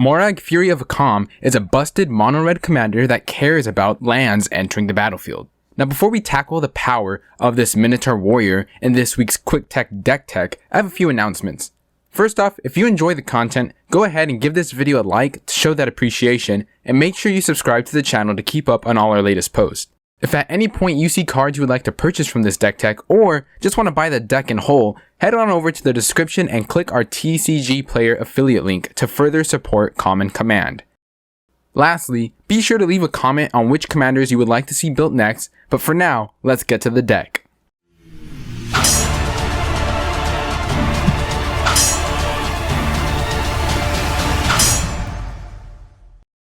Moraug, Fury of Akoum is a busted mono-red commander that cares about lands entering the battlefield. Now before we tackle the power of this Minotaur warrior in this week's Quick Tech Deck Tech, I have a few announcements. First off, if you enjoy the content, go ahead and give this video a like to show that appreciation, and make sure you subscribe to the channel to keep up on all our latest posts. If at any point you see cards you would like to purchase from this deck tech, or just want to buy the deck in whole, head on over to the description and click our TCG Player affiliate link to further support Common Command. Lastly, be sure to leave a comment on which commanders you would like to see built next, but for now, let's get to the deck.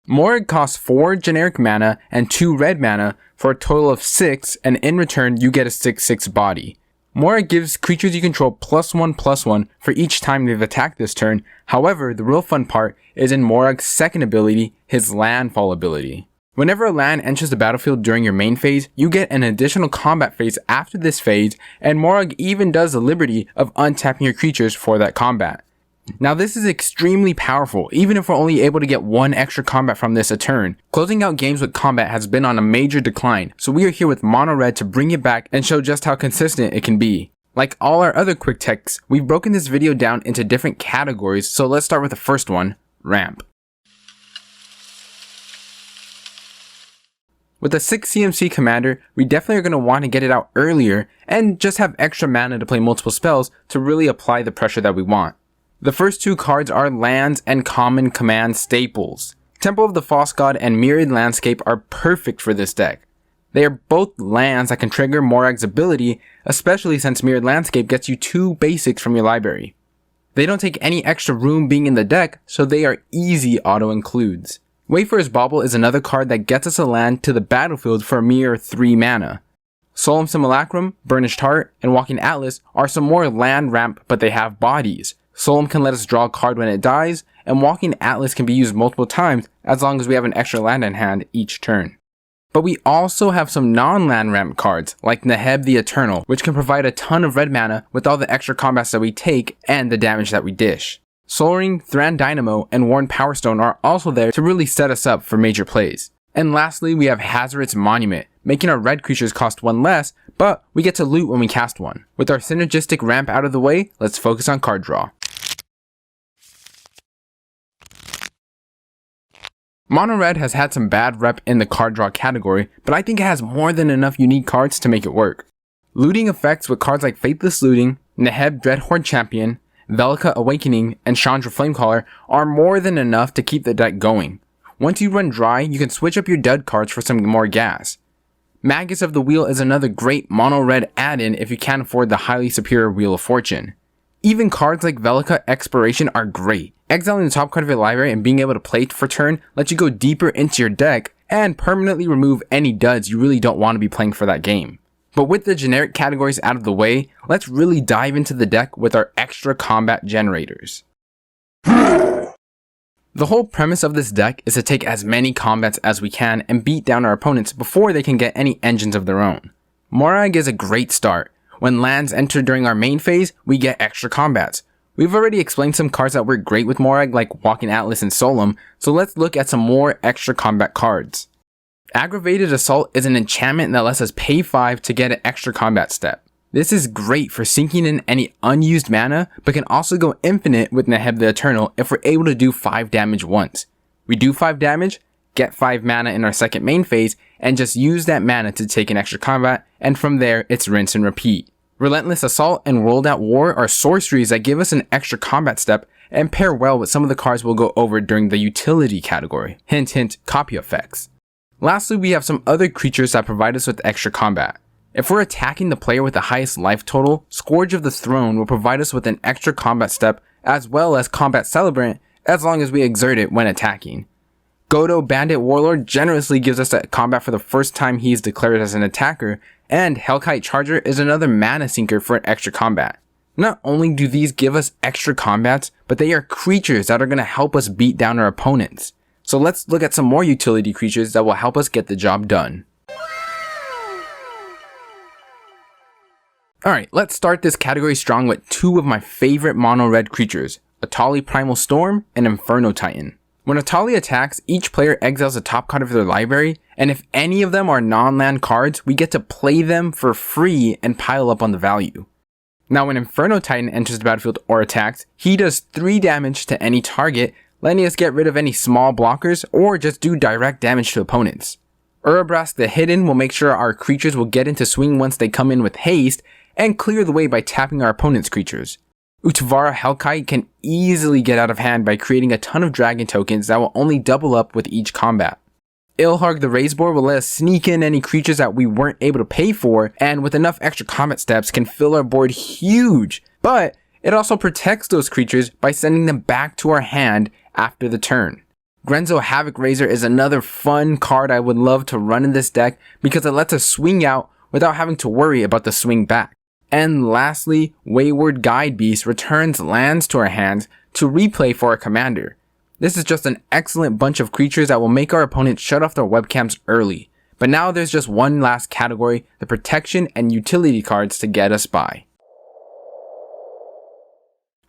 Moraug costs 4 generic mana and 2 red mana for a total of 6, and in return you get a 6/6 body. Moraug gives creatures you control +1/+1 for each time they've attacked this turn. However, the real fun part is in Moraug's second ability, his landfall ability. Whenever a land enters the battlefield during your main phase, you get an additional combat phase after this phase, and Moraug even does the liberty of untapping your creatures for that combat. Now this is extremely powerful, even if we're only able to get 1 extra combat from this a turn. Closing out games with combat has been on a major decline, so we are here with Mono Red to bring it back and show just how consistent it can be. Like all our other quick techs, we've broken this video down into different categories, so let's start with the first one, Ramp. With a 6 CMC commander, we definitely are going to want to get it out earlier and just have extra mana to play multiple spells to really apply the pressure that we want. The first 2 cards are lands and Common Command staples. Temple of the False God and Myriad Landscape are perfect for this deck. They are both lands that can trigger Moraug's ability, especially since Myriad Landscape gets you 2 basics from your library. They don't take any extra room being in the deck, so they are easy auto-includes. Wayfarer's Bauble is another card that gets us a land to the battlefield for a mere 3 mana. Solemn Simulacrum, Burnished Heart, and Walking Atlas are some more land ramp, but they have bodies. Solemn can let us draw a card when it dies, and Walking Atlas can be used multiple times as long as we have an extra land in hand each turn. But we also have some non-land ramp cards, like Neheb the Eternal, which can provide a ton of red mana with all the extra combats that we take and the damage that we dish. Sol Ring, Thran Dynamo, and Worn Power Stone are also there to really set us up for major plays. And lastly, we have Hazoret's Monument, making our red creatures cost 1 less, but we get to loot when we cast one. With our synergistic ramp out of the way, let's focus on card draw. Mono Red has had some bad rep in the card draw category, but I think it has more than enough unique cards to make it work. Looting effects with cards like Faithless Looting, Neheb Dreadhorde Champion, Velika Awakening, and Chandra Flamecaller are more than enough to keep the deck going. Once you run dry, you can switch up your dud cards for some more gas. Magus of the Wheel is another great mono red add-in if you can't afford the highly superior Wheel of Fortune. Even cards like Velika Exploration are great. Exiling the top card of your library and being able to play it for turn lets you go deeper into your deck and permanently remove any duds you really don't want to be playing for that game. But with the generic categories out of the way, let's really dive into the deck with our extra combat generators. The whole premise of this deck is to take as many combats as we can and beat down our opponents before they can get any engines of their own. Moraug is a great start. When lands enter during our main phase, we get extra combats. We've already explained some cards that work great with Moraug like Walking Atlas and Solemn, so let's look at some more extra combat cards. Aggravated Assault is an enchantment that lets us pay 5 to get an extra combat step. This is great for sinking in any unused mana, but can also go infinite with Neheb the Eternal if we're able to do 5 damage once. We do 5 damage, get 5 mana in our second main phase, and just use that mana to take an extra combat, and from there it's rinse and repeat. Relentless Assault and Rolled Out War are sorceries that give us an extra combat step and pair well with some of the cards we'll go over during the utility category. Hint hint, copy effects. Lastly, we have some other creatures that provide us with extra combat. If we're attacking the player with the highest life total, Scourge of the Throne will provide us with an extra combat step as well as Combat Celebrant as long as we exert it when attacking. Godo Bandit Warlord generously gives us that combat for the first time he is declared as an attacker, and Hellkite Charger is another mana sinker for an extra combat. Not only do these give us extra combats, but they are creatures that are going to help us beat down our opponents. So let's look at some more utility creatures that will help us get the job done. Alright, let's start this category strong with 2 of my favorite mono red creatures, Atali Primal Storm and Inferno Titan. When Atali attacks, each player exiles the top card of their library, and if any of them are non-land cards, we get to play them for free and pile up on the value. Now when Inferno Titan enters the battlefield or attacks, he does 3 damage to any target, letting us get rid of any small blockers or just do direct damage to opponents. Urabrask the Hidden will make sure our creatures will get into swing once they come in with haste, and clear the way by tapping our opponent's creatures. Utavara Hellkite can easily get out of hand by creating a ton of dragon tokens that will only double up with each combat. Ilharg the Razeboar will let us sneak in any creatures that we weren't able to pay for, and with enough extra combat steps can fill our board huge, but it also protects those creatures by sending them back to our hand after the turn. Grenzo Havoc Razor is another fun card I would love to run in this deck because it lets us swing out without having to worry about the swing back. And lastly, Wayward Guide Beast returns lands to our hands to replay for our commander. This is just an excellent bunch of creatures that will make our opponents shut off their webcams early. But now there's just one last category, the protection and utility cards to get us by.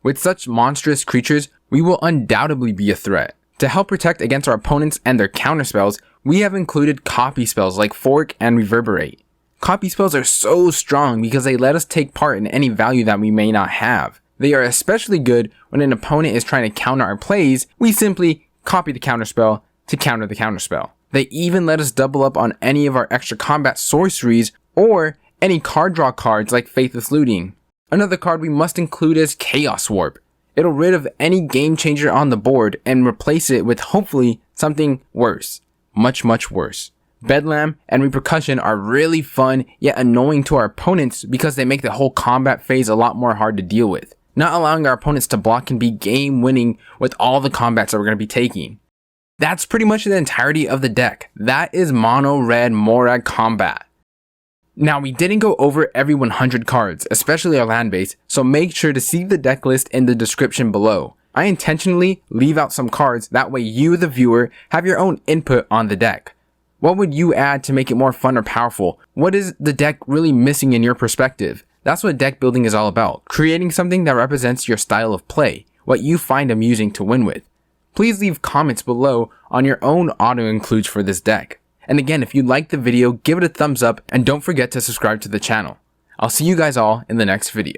With such monstrous creatures, we will undoubtedly be a threat. To help protect against our opponents and their counterspells, we have included copy spells like Fork and Reverberate. Copy spells are so strong because they let us take part in any value that we may not have. They are especially good when an opponent is trying to counter our plays. We simply copy the counterspell to counter the counterspell. They even let us double up on any of our extra combat sorceries or any card draw cards like Faithless Looting. Another card we must include is Chaos Warp. It'll rid of any game changer on the board and replace it with hopefully something worse. Much worse. Bedlam and Repercussion are really fun yet annoying to our opponents because they make the whole combat phase a lot more hard to deal with. Not allowing our opponents to block can be game winning with all the combats that we're going to be taking. That's pretty much the entirety of the deck. That is Mono Red Moraug Combat. Now we didn't go over every 100 cards, especially our land base, so make sure to see the deck list in the description below. I intentionally leave out some cards, that way you, the viewer, have your own input on the deck. What would you add to make it more fun or powerful? What is the deck really missing in your perspective? That's what deck building is all about, creating something that represents your style of play, what you find amusing to win with. Please leave comments below on your own auto-includes for this deck. And again, if you liked the video, give it a thumbs up and don't forget to subscribe to the channel. I'll see you guys all in the next video.